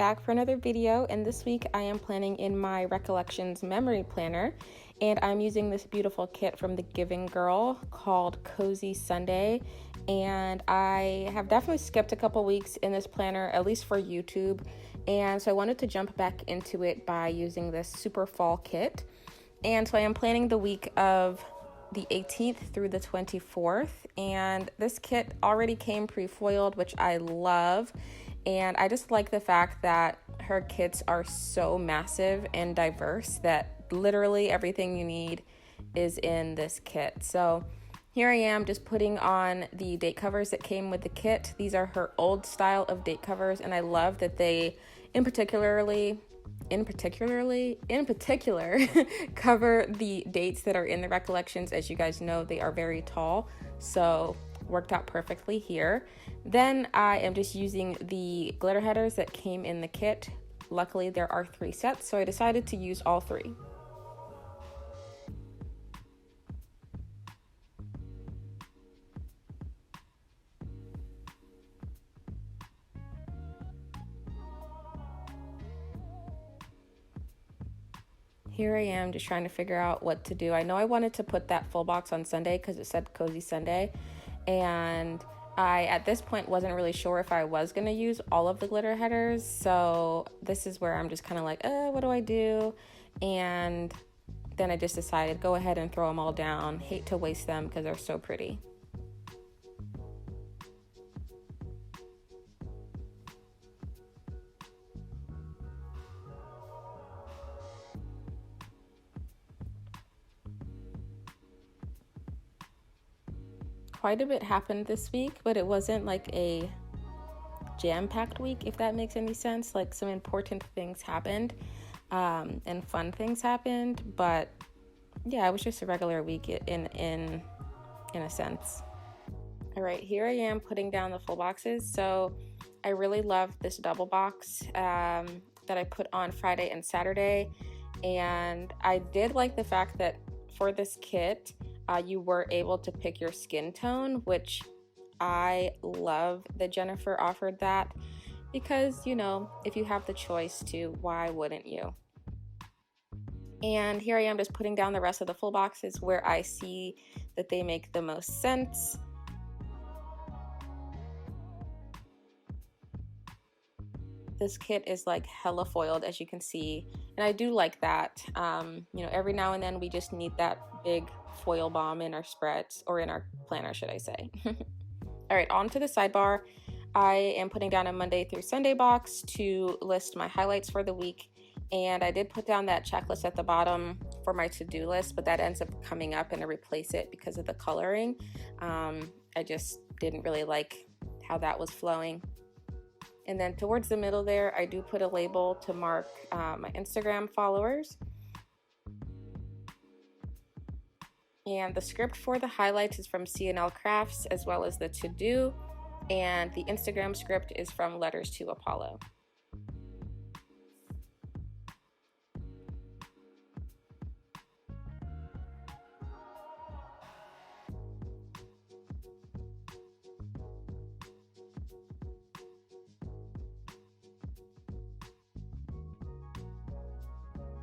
back for another video, and this week I am planning in my Recollections memory planner, and I'm using this beautiful kit from The Giving Girl called Cozy Sunday. And I have definitely skipped a couple weeks in this planner, at least for YouTube, and so I wanted to jump back into it by using this super fall kit. And so I am planning the week of the 18th through the 24th, and this kit already came pre-foiled, which I love. And I just like the fact that her kits are so massive and diverse that literally everything you need is in this kit. So here I am just putting on the date covers that came with the kit. These are her old style of date covers, and I love that they in particular cover the dates that are in the Recollections. As you guys know, they are very tall, so worked out perfectly here. Then I am just using the glitter headers that came in the kit. Luckily there are 3 sets, so I decided to use all 3. Here I am just trying to figure out what to do. I know I wanted to put that full box on Sunday because it said Cozy Sunday, and I at this point wasn't really sure if I was going to use all of the glitter headers. So this is where I'm just kind of like, what do I do? And then I just decided go ahead and throw them all down. Hate to waste them because they're so pretty. Quite a bit happened this week, but it wasn't like a jam-packed week, if that makes any sense. Like some important things happened, and fun things happened, but yeah, it was just a regular week in a sense. All right, here I am putting down the full boxes. So I really love this double box that I put on Friday and Saturday, and I did like the fact that for this kit, you were able to pick your skin tone, which I love that Jennifer offered that, because, you know, if you have the choice to, why wouldn't you? And here I am just putting down the rest of the full boxes where I see that they make the most sense. This kit is like hella foiled, as you can see, and I do like that. You know, every now and then we just need that big foil bomb in our spreads, or in our planner, should I say. All right, on to the sidebar. I am putting down a Monday through Sunday box to list my highlights for the week, and I did put down that checklist at the bottom for my to-do list, but that ends up coming up and I replace it because of the coloring. I just didn't really like how that was flowing. And then towards the middle there, I do put a label to mark my Instagram followers. And the script for the highlights is from C&L Crafts, as well as the to-do. And the Instagram script is from Letters to Apollo.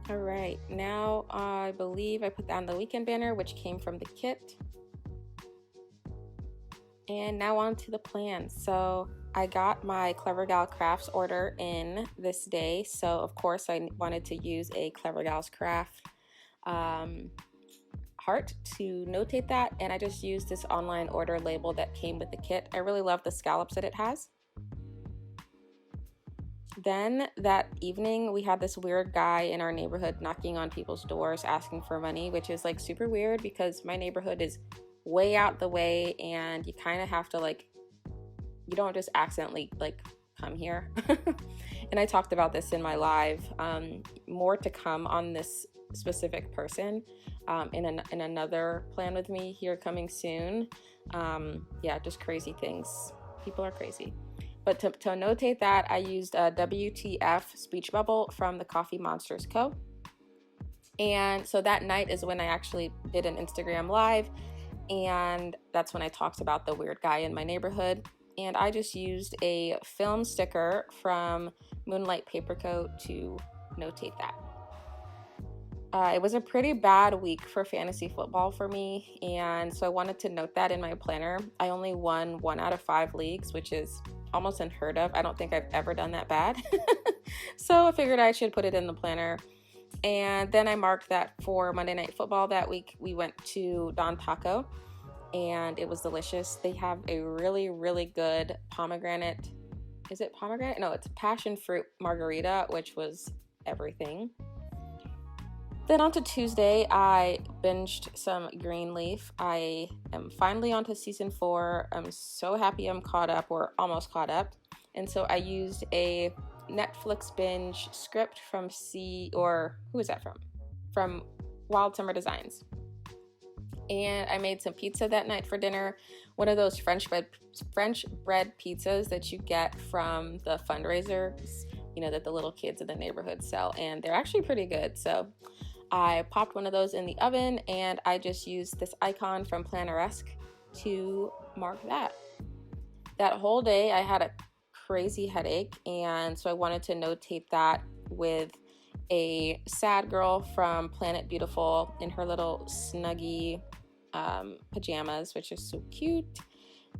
All right, now I believe I put down the weekend banner, which came from the kit. And now on to the plan. So I got my Clever Gal Crafts order in this day. So of course I wanted to use a Clever Gal's Craft heart to notate that. And I just used this online order label that came with the kit. I really love the scallops that it has. Then that evening, we had this weird guy in our neighborhood knocking on people's doors asking for money, which is like super weird because my neighborhood is way out the way, and you kind of have to like, you don't just accidentally like come here. And I talked about this in my live. More to come on this specific person in another plan with me here coming soon. Yeah, just crazy things. People are crazy. But to notate that, I used a WTF speech bubble from the Coffee Monsters Co. And so that night is when I actually did an Instagram live, and that's when I talked about the weird guy in my neighborhood. and I just used a film sticker from Moonlight Paper Coat to notate that. It was a pretty bad week for fantasy football for me, and so I wanted to note that in my planner. I only won 1 out of 5 leagues, which is almost unheard of. I don't think I've ever done that bad. So I figured I should put it in the planner. And then I marked that for Monday Night Football that week, we went to Don Taco, and it was delicious. They have a really, really good pomegranate. Is it pomegranate? No, it's passion fruit margarita, which was everything. Then on to Tuesday, I binged some Greenleaf. I am finally on to season 4. I'm so happy I'm caught up, or almost caught up. And so I used a Netflix binge script from who is that from? From Wild Summer Designs. And I made some pizza that night for dinner. One of those French bread pizzas that you get from the fundraisers, that the little kids in the neighborhood sell. And they're actually pretty good. So I popped one of those in the oven, and I just used this icon from Planner-esque to mark that. That whole day I had a crazy headache, and so I wanted to notate that with a sad girl from Planet Beautiful in her little Snuggie pajamas, which is so cute.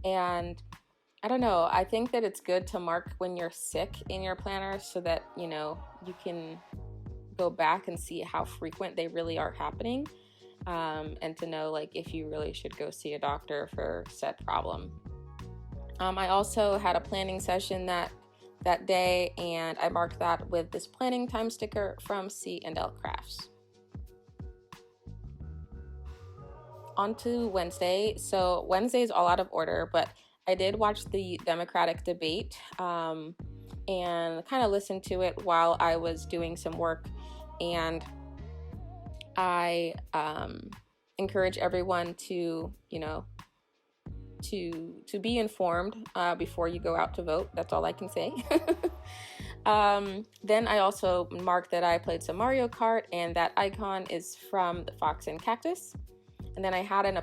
And I don't know, I think that it's good to mark when you're sick in your planner so that, you can go back and see how frequent they really are happening, and to know if you really should go see a doctor for said problem. I also had a planning session that day, and I marked that with this planning time sticker from C&L Crafts. On to Wednesday. So Wednesday is all out of order, but I did watch the Democratic debate and kind of listened to it while I was doing some work. And I encourage everyone to, to be informed before you go out to vote. That's all I can say. Then I also marked that I played some Mario Kart, and that icon is from the Fox and Cactus. And then I had an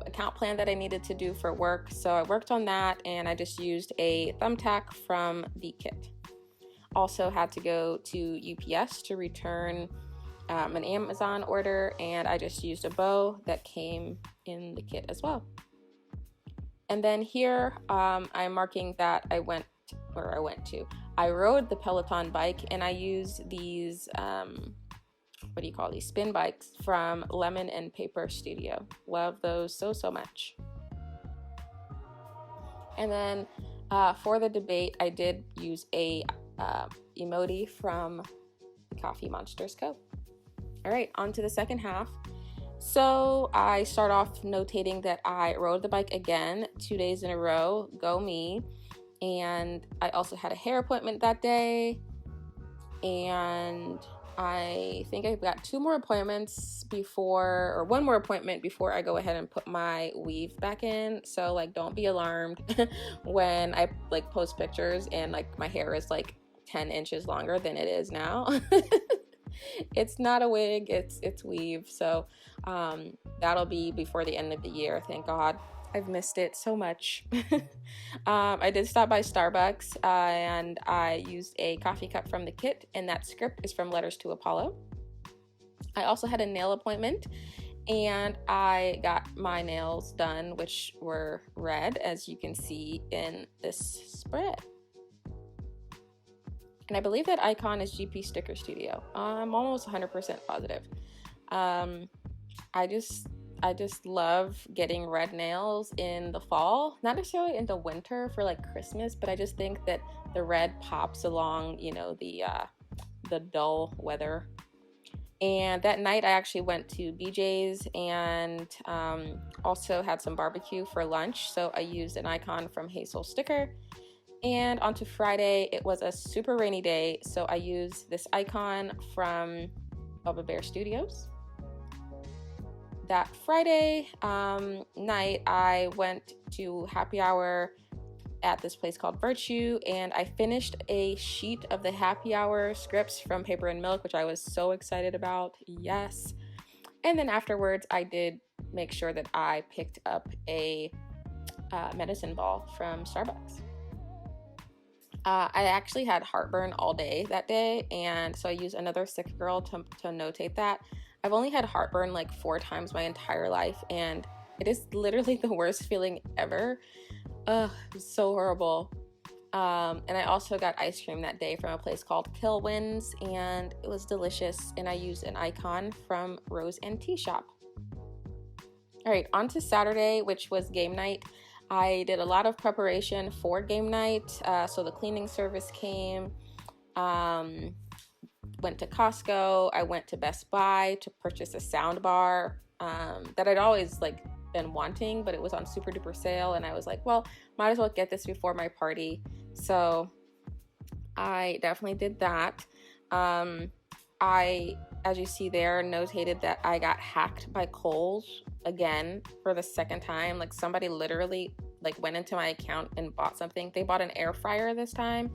account plan that I needed to do for work, so I worked on that, and I just used a thumbtack from the kit. Also had to go to UPS to return an Amazon order, and I just used a bow that came in the kit as well. And then here I'm marking that I rode the Peloton bike, and I used these spin bikes from Lemon and Paper Studio. Love those so much. And then for the debate, I did use a emoji from the Coffee Monsters Co. All right, on to the second half. So I start off notating that I rode the bike again 2 days in a row. Go me. And I also had a hair appointment that day. And I think I've got 2 more appointments one more appointment before I go ahead and put my weave back in. So don't be alarmed when I post pictures and my hair is 10 inches longer than it is now. It's not a wig, it's weave. So that'll be before the end of the year. Thank God. I've missed it so much. I did stop by Starbucks and I used a coffee cup from the kit, and that script is from Letters to Apollo. I also had a nail appointment, and I got my nails done, which were red, as you can see in this spread. And I believe that icon is GP Sticker Studio. I'm almost 100% positive. I just love getting red nails in the fall, not necessarily in the winter for Christmas, but I just think that the red pops along, the dull weather. And that night I actually went to BJ's and also had some barbecue for lunch. So I used an icon from Hazel Sticker. And onto Friday, it was a super rainy day, so I used this icon from Bubba Bear Studios. That Friday night, I went to happy hour at this place called Virtue, and I finished a sheet of the happy hour scripts from Paper and Milk, which I was so excited about. Yes. And then afterwards, I did make sure that I picked up a medicine ball from Starbucks. I actually had heartburn all day that day, and so I used another sick girl to notate that. I've only had heartburn like 4 times my entire life, and it is literally the worst feeling ever. Ugh, so horrible. And I also got ice cream that day from a place called Kilwins, and it was delicious, and I used an icon from Rose and Tea Shop. All right, on to Saturday, which was game night. I did a lot of preparation for game night. So the cleaning service came, went to Costco. I went to Best Buy to purchase a sound bar that I'd always like been wanting, but it was on super duper sale. And I was like, well, might as well get this before my party. So I definitely did that. I, as you see there, notated that I got hacked by Kohl's again for the second time. Like somebody literally like went into my account and bought something. They bought an air fryer this time,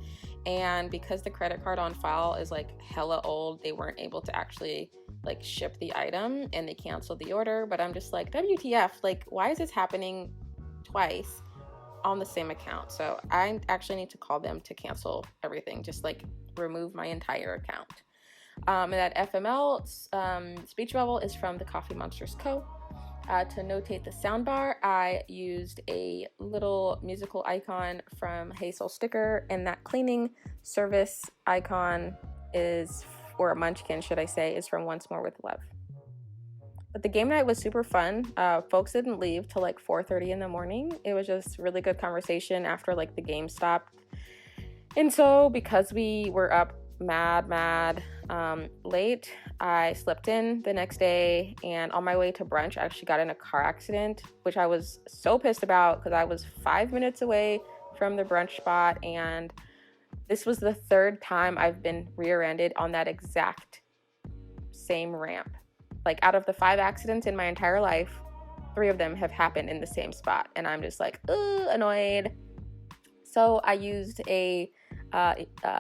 and because the credit card on file is like hella old, they weren't able to actually like ship the item, and they canceled the order. But I'm just like, WTF, like why is this happening twice on the same account? So I actually need to call them to cancel everything, just like remove my entire account. And that FML speech bubble is from the Coffee Monsters Co. To notate the soundbar, I used a little musical icon from Hazel Sticker, and that cleaning service icon is, or a munchkin should I say, is from Once More with Love. But the game night was super fun. Folks didn't leave till like 4:30 in the morning. It was just really good conversation after like the game stopped. And so because we were up mad late, I slept in the next day, and on my way to brunch I actually got in a car accident, which I was so pissed about because I was 5 minutes away from the brunch spot, and this was the 3rd time I've been rear-ended on that exact same ramp. Like out of the 5 accidents in my entire life, 3 of them have happened in the same spot, and I'm just like, annoyed. So I used a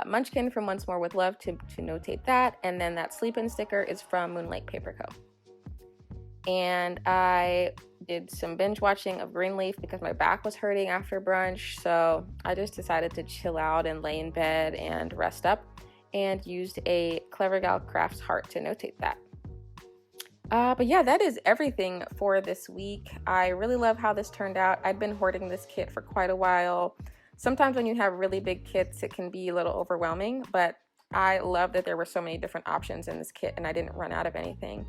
munchkin from Once More with Love to notate that, and then that sleep-in sticker is from Moonlight Paper Co. And I did some binge watching of Greenleaf because my back was hurting after brunch, so I just decided to chill out and lay in bed and rest up, and used a Clever Gal Crafts heart to notate that. But yeah, that is everything for this week. I really love how this turned out. I'd been hoarding this kit for quite a while. Sometimes when you have really big kits, it can be a little overwhelming, but I love that there were so many different options in this kit and I didn't run out of anything.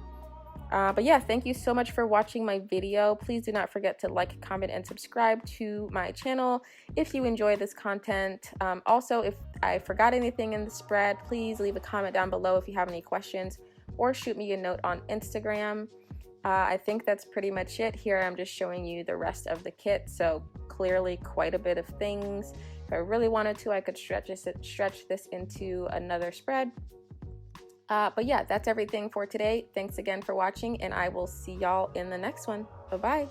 But yeah, thank you so much for watching my video. Please do not forget to like, comment, and subscribe to my channel if you enjoy this content. Also, if I forgot anything in the spread, please leave a comment down below if you have any questions, or shoot me a note on Instagram. I think that's pretty much it. Here I'm just showing you the rest of the kit, so clearly quite a bit of things. If I really wanted to, I could stretch this into another spread. But yeah, that's everything for today. Thanks again for watching, and I will see y'all in the next one. Bye-bye.